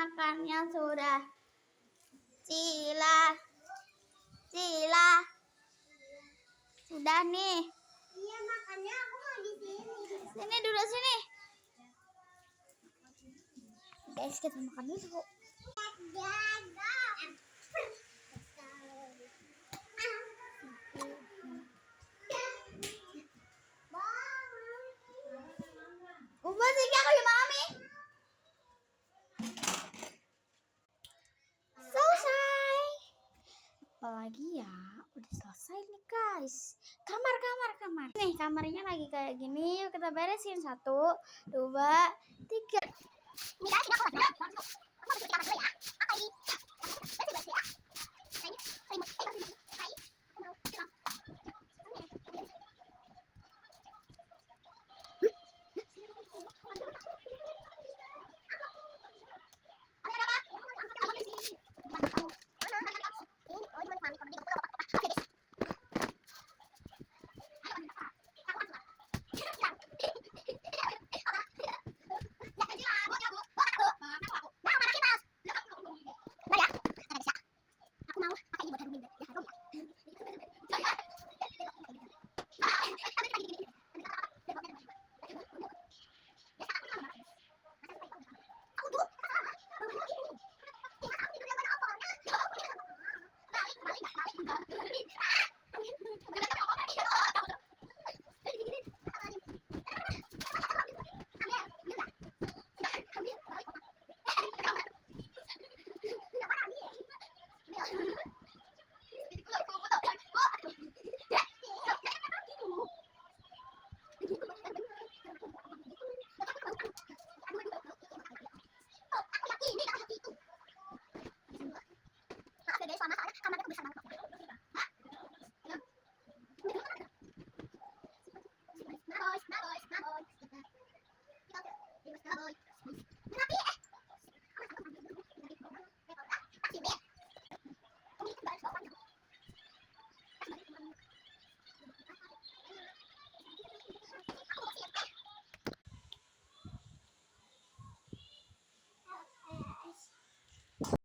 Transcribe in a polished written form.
makannya sudah. Cila. Cila. Sudah nih. Iya, makannya aku mau di sini. Sini duduk sini. Guys, kita makan dulu. Ubah sih kayak mami. Selesai. Apalagi ya, udah selesai nih guys. Kamar. Nih kamarnya lagi kayak gini. Yuk kita beresin 1, 2, 3.